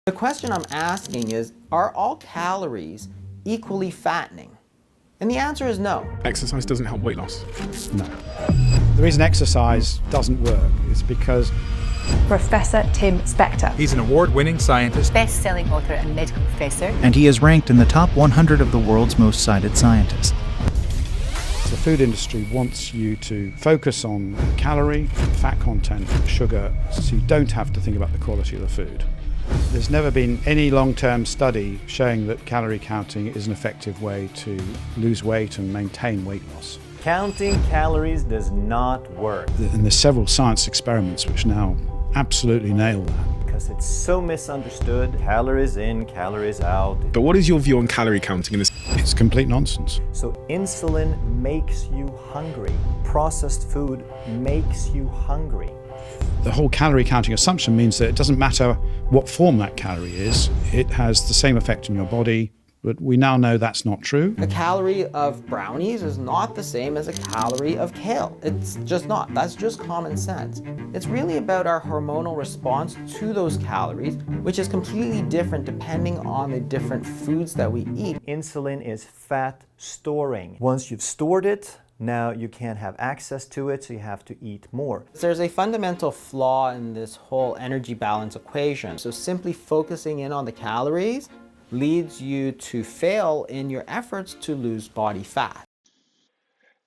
The question I'm asking is, are all calories equally fattening? And the answer is no. Exercise doesn't help weight loss. No. The reason exercise doesn't work is because Professor Tim Spector. He's an award-winning scientist, Best-selling author and medical professor. And he is ranked in the top 100 of the world's most cited scientists. the food industry wants you to focus on calorie, fat content, sugar, so you don't have to think about the quality of the food. There's never been any long-term study showing that calorie counting is an effective way to lose weight and maintain weight loss. Counting calories does not work. And there's several science experiments which now absolutely nail that. Because it's so misunderstood. Calories in, calories out. But what is your view on calorie counting in this? It's complete nonsense. So insulin makes you hungry. Processed food makes you hungry. The whole calorie counting assumption means that it doesn't matter what form that calorie is, it has the same effect in your body, but we now know that's not true. A calorie of brownies is not the same as a calorie of kale. It's just not. That's just common sense. It's really about our hormonal response to those calories, which is completely different depending on the different foods that we eat. Insulin is fat storing. Once you've stored it, now you can't have access to it, so you have to eat more. There's a fundamental flaw in this whole energy balance equation. So simply focusing in on the calories leads you to fail in your efforts to lose body fat.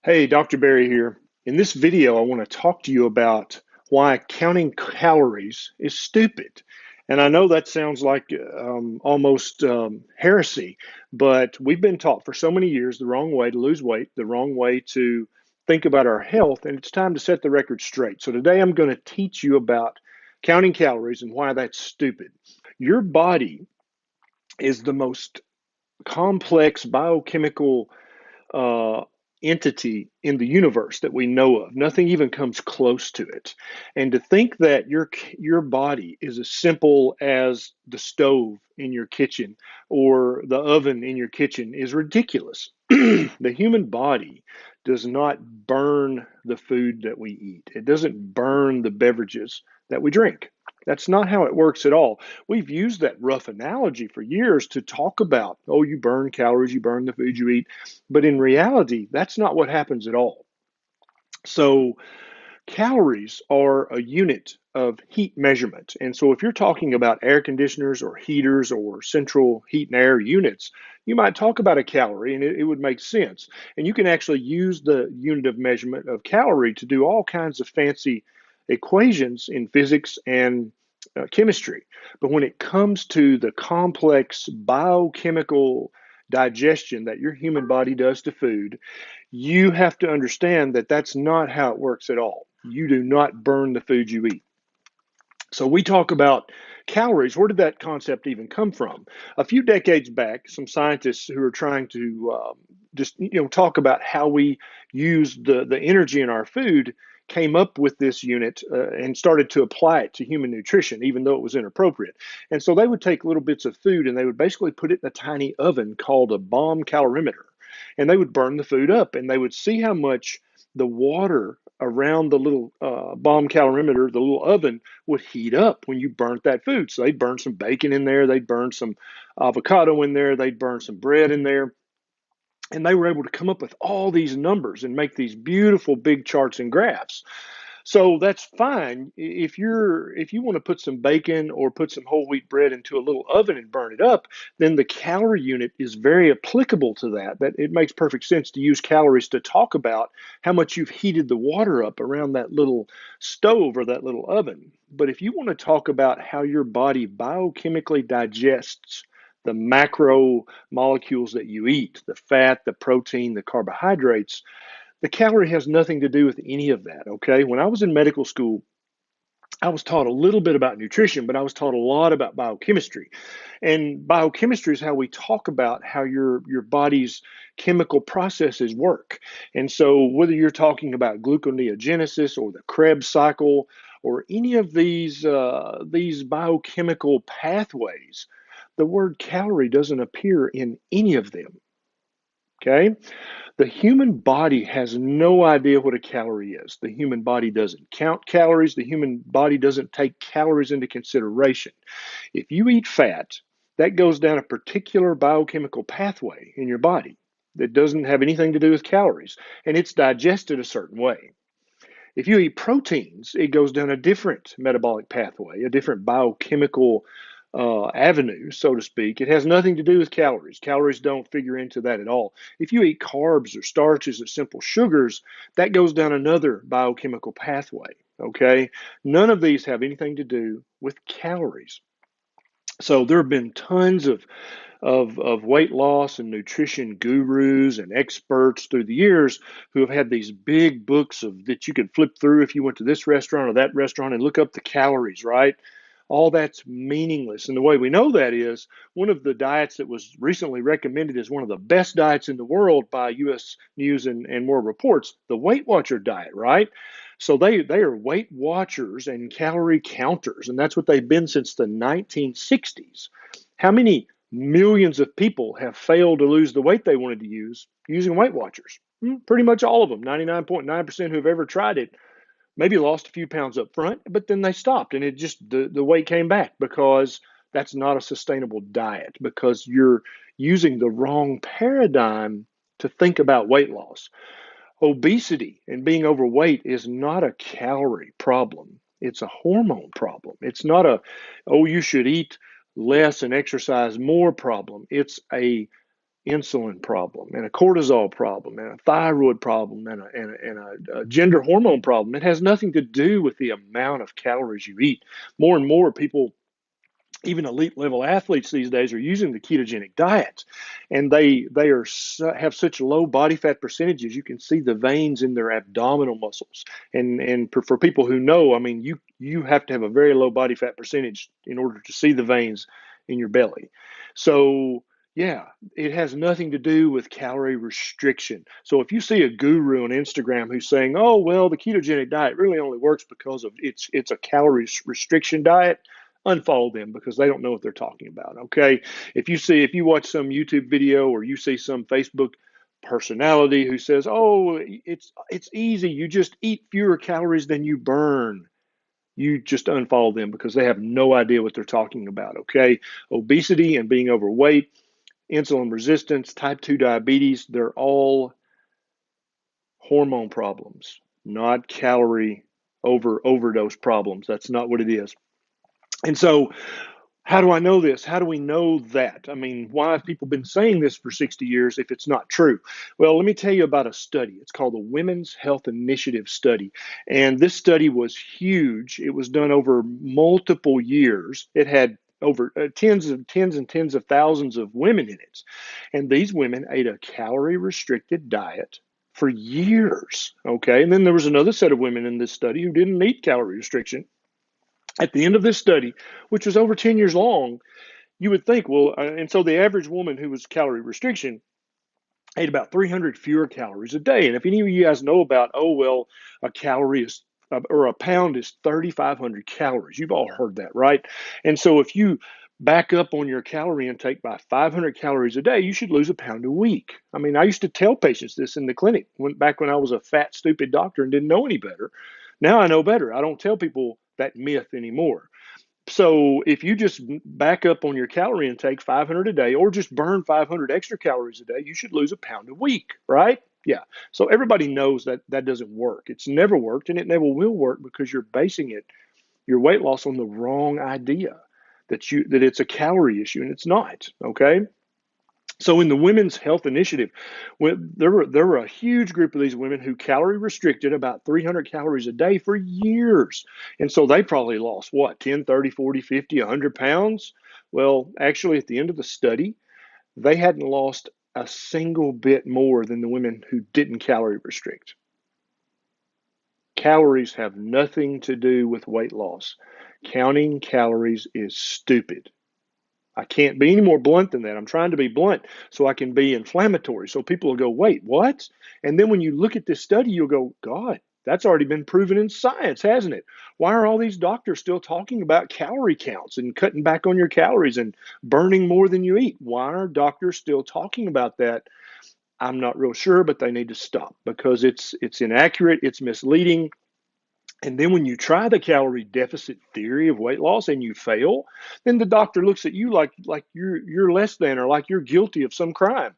Hey, Dr. Barry here. In this video, I want to talk to you about why counting calories is stupid. And I know that sounds like almost heresy, but we've been taught for so many years the wrong way to lose weight, the wrong way to think about our health, and it's time to set the record straight. So today I'm going to teach you about counting calories and why that's stupid. Your body is the most complex biochemical entity in the universe that we know of. Nothing even comes close to it. And to think that your body is as simple as the stove in your kitchen or the oven in your kitchen is ridiculous. The human body does not burn the food that we eat. It doesn't burn the beverages that we drink. That's not how it works at all. We've used that rough analogy for years to talk about, oh, you burn calories, you burn the food you eat. But in reality, that's not what happens at all. So calories are a unit of heat measurement. And so if you're talking about air conditioners or heaters or central heat and air units, you might talk about a calorie and it would make sense. And you can actually use the unit of measurement of calorie to do all kinds of fancy equations in physics and chemistry. But when it comes to the complex biochemical digestion that your human body does to food, you have to understand that that's not how it works at all. You do not burn the food you eat. So we talk about calories. Where did that concept even come from? A few decades back, some scientists who are trying to talk about how we use the energy in our food came up with this unit and started to apply it to human nutrition, even though it was inappropriate. And so they would take little bits of food and they would basically put it in a tiny oven called a bomb calorimeter. And they would burn the food up and they would see how much the water around the little bomb calorimeter, the little oven, would heat up when you burnt that food. So they'd burn some bacon in there, they'd burn some avocado in there, they'd burn some bread in there. And they were able to come up with all these numbers and make these beautiful big charts and graphs. So that's fine. If you want to put some bacon or put some whole wheat bread into a little oven and burn it up, then the calorie unit is very applicable to that. That it makes perfect sense to use calories to talk about how much you've heated the water up around that little stove or that little oven. But if you want to talk about how your body biochemically digests the macro molecules that you eat, the fat, the protein, the carbohydrates, the calorie has nothing to do with any of that, okay? When I was in medical school, I was taught a little bit about nutrition, but I was taught a lot about biochemistry. And biochemistry is how we talk about how your body's chemical processes work. And so whether you're talking about gluconeogenesis or the Krebs cycle or any of these biochemical pathways, the word calorie doesn't appear in any of them. Okay? The human body has no idea what a calorie is. The human body doesn't count calories. The human body doesn't take calories into consideration. If you eat fat, that goes down a particular biochemical pathway in your body that doesn't have anything to do with calories, and it's digested a certain way. If you eat proteins, it goes down a different metabolic pathway, a different biochemical avenue, so to speak. It has nothing to do with calories. Calories don't figure into that at all. If you eat carbs or starches or simple sugars, that goes down another biochemical pathway. Okay? None of these have anything to do with calories. So there have been tons of weight loss and nutrition gurus and experts through the years who have had these big books of that you could flip through if you went to this restaurant or that restaurant and look up the calories, right? All that's meaningless. And the way we know that is one of the diets that was recently recommended as one of the best diets in the world by U.S. News and World Reports, the Weight Watcher diet, right? So they are Weight Watchers and calorie counters, and that's what they've been since the 1960s. How many millions of people have failed to lose the weight they wanted to use using Weight Watchers? Pretty much all of them, 99.9% who've ever tried it, maybe lost a few pounds up front, but then they stopped and it just, the weight came back because that's not a sustainable diet, because you're using the wrong paradigm to think about weight loss. Obesity and being overweight is not a calorie problem. It's a hormone problem. It's not a, oh, you should eat less and exercise more problem. It's a insulin problem and a cortisol problem and a thyroid problem and a gender hormone problem. It has nothing to do with the amount of calories you eat. More and more people, even elite level athletes these days, are using the ketogenic diet, and they have such low body fat percentages. You can see the veins in their abdominal muscles, and for people who know, I mean, you have to have a very low body fat percentage in order to see the veins in your belly. So yeah, it has nothing to do with calorie restriction. So if you see a guru on Instagram who's saying, oh, well, the ketogenic diet really only works because of it's a calorie restriction diet, unfollow them, because they don't know what they're talking about. Okay. If you watch some YouTube video or you see some Facebook personality who says, oh, it's easy, you just eat fewer calories than you burn, you just unfollow them, because they have no idea what they're talking about. Okay. Obesity and being overweight, insulin resistance, type 2 diabetes, they're all hormone problems, not calorie overdose problems. That's not what it is. And so, how do I know this? How do we know that? I mean, why have people been saying this for 60 years if it's not true? Well, let me tell you about a study. It's called the Women's Health Initiative Study. And this study was huge. It was done over multiple years. It had over tens and tens of thousands of women in it. And these women ate a calorie restricted diet for years. Okay. And then there was another set of women in this study who didn't need calorie restriction. At the end of this study, which was over 10 years long, you would think, well, and so the average woman who was calorie restriction ate about 300 fewer calories a day. And if any of you guys know about, oh, well, a calorie is, or a pound is 3,500 calories. You've all heard that, right? And so if you back up on your calorie intake by 500 calories a day, you should lose a pound a week. I mean, I used to tell patients this in the clinic back when I was a fat, stupid doctor and didn't know any better. Now I know better. I don't tell people that myth anymore. So if you just back up on your calorie intake 500 a day, or just burn 500 extra calories a day, you should lose a pound a week, right? Yeah. So everybody knows that that doesn't work. It's never worked, and it never will work, because you're basing your weight loss on the wrong idea that it's a calorie issue, and it's not. Okay. So in the Women's Health Initiative, there were a huge group of these women who calorie restricted about 300 calories a day for years. And so they probably lost, what, 10, 30, 40, 50, 100 pounds? Well, actually, at the end of the study, they hadn't lost a single bit more than the women who didn't calorie restrict. Calories have nothing to do with weight loss. Counting calories is stupid. I can't be any more blunt than that. I'm trying to be blunt so I can be inflammatory. So people will go, wait, what? And then when you look at this study, you'll go, God, that's already been proven in science, hasn't it? Why are all these doctors still talking about calorie counts and cutting back on your calories and burning more than you eat? Why are doctors still talking about that? I'm not real sure, but they need to stop because it's inaccurate, it's misleading. And then when you try the calorie deficit theory of weight loss and you fail, then the doctor looks at you like you're less than, or like you're guilty of some crime.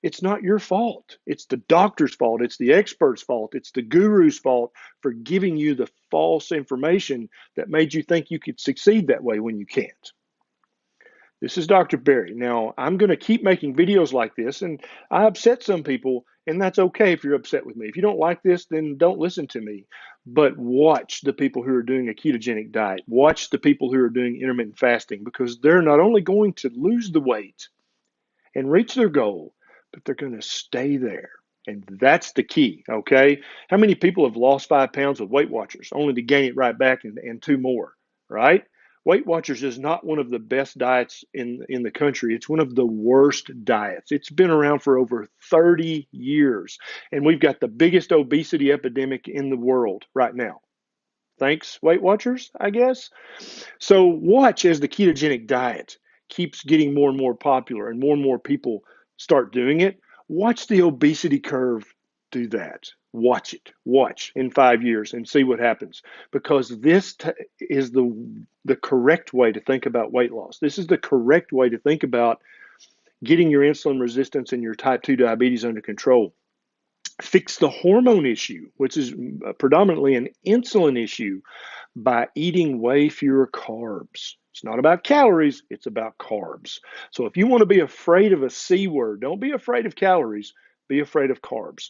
It's not your fault. It's the doctor's fault. It's the expert's fault. It's the guru's fault for giving you the false information that made you think you could succeed that way when you can't. This is Dr. Berry. Now, I'm going to keep making videos like this, and I upset some people, and that's okay if you're upset with me. If you don't like this, then don't listen to me. But watch the people who are doing a ketogenic diet. Watch the people who are doing intermittent fasting, because they're not only going to lose the weight and reach their goal, but they're going to stay there. And that's the key, okay? How many people have lost 5 pounds with Weight Watchers only to gain it right back and 2 more, right? Weight Watchers is not one of the best diets in the country. It's one of the worst diets. It's been around for over 30 years, and we've got the biggest obesity epidemic in the world right now. Thanks, Weight Watchers, I guess. So watch as the ketogenic diet keeps getting more and more popular and more people start doing it. Watch the obesity curve do that. Watch it. Watch in 5 years and see what happens, because this is the correct way to think about weight loss. This is the correct way to think about getting your insulin resistance and your type 2 diabetes under control. Fix the hormone issue, which is predominantly an insulin issue, by eating way fewer carbs. It's not about calories, it's about carbs. So if you want to be afraid of a C word, don't be afraid of calories, be afraid of carbs.